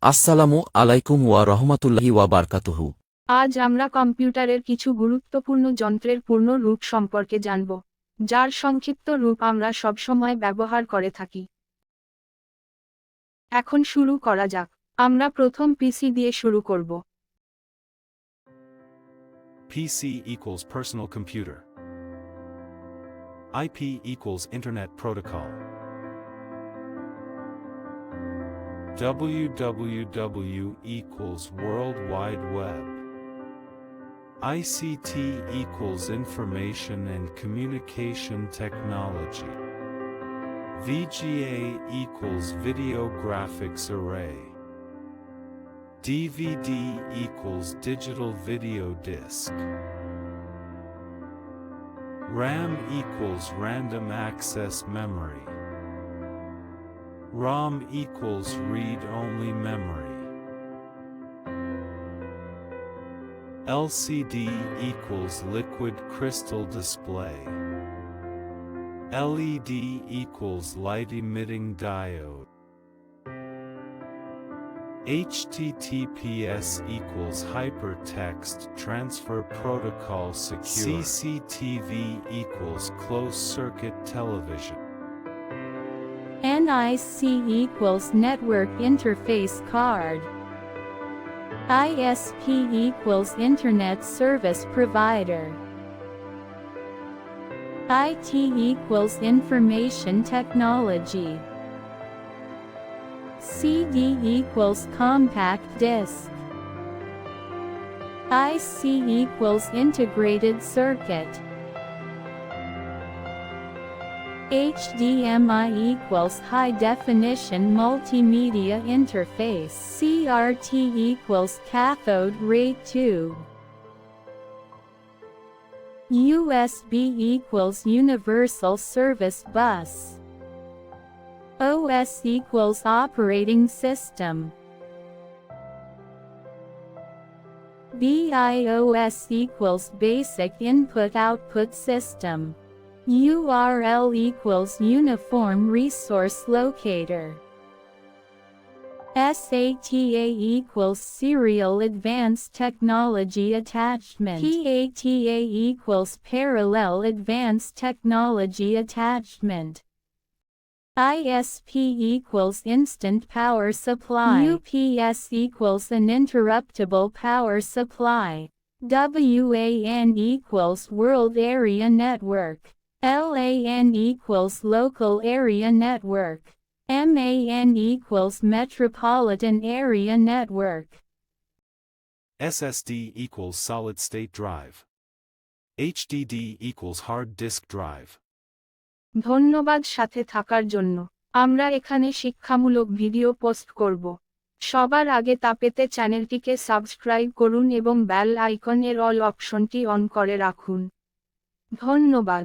আসসালামু আলাইকুম ওয়া রহমাতুল্লাহি ওয়া বারকাতুহু। আজ আমরা কম্পিউটারের কিছু গুরুত্বপূর্ণ যন্ত্রের পূর্ণ রূপ সম্পর্কে জানব, যার সংক্ষিপ্ত রূপ আমরা সবসময় ব্যবহার করে থাকি। এখন শুরু করা যাক। আমরা প্রথম পিসি দিয়ে শুরু করব। PC equals personal computer. IP equals Internet Protocol. www equals World Wide Web. ICT equals Information and Communication Technology. VGA equals Video Graphics Array. DVD equals Digital Video Disc. RAM equals Random Access Memory. ROM equals Read-Only Memory. LCD equals Liquid Crystal Display. LED equals Light Emitting Diode. HTTPS equals Hypertext Transfer Protocol Secure. CCTV equals Closed Circuit Television. NIC equals Network Interface Card. ISP equals Internet Service Provider. IT equals Information Technology. CD equals Compact Disc. IC equals Integrated Circuit. HDMI equals High Definition Multimedia Interface. CRT equals Cathode Ray Tube. USB equals Universal Service Bus. OS equals Operating System. BIOS equals Basic Input-Output System. URL equals Uniform Resource Locator. SATA equals Serial Advanced Technology Attachment. PATA equals Parallel Advanced Technology Attachment. ISP equals Instant Power Supply. UPS equals Uninterruptible Power Supply. WAN equals World Area Network. LAN equals Local Area Network. MAN equals Metropolitan Area Network. SSD equals Solid State Drive. HDD equals Hard Disk Drive. ধন্যবাদ সাথে থাকার জন্য। আমরা এখানে শিক্ষামূলক video post করব। সবার আগে তা পেতে চ্যানেলটিকে সাবস্ক্রাইব করুন এবং বেল আইকনের অল অপশনটি অন করে রাখুন। ধন্যবাদ।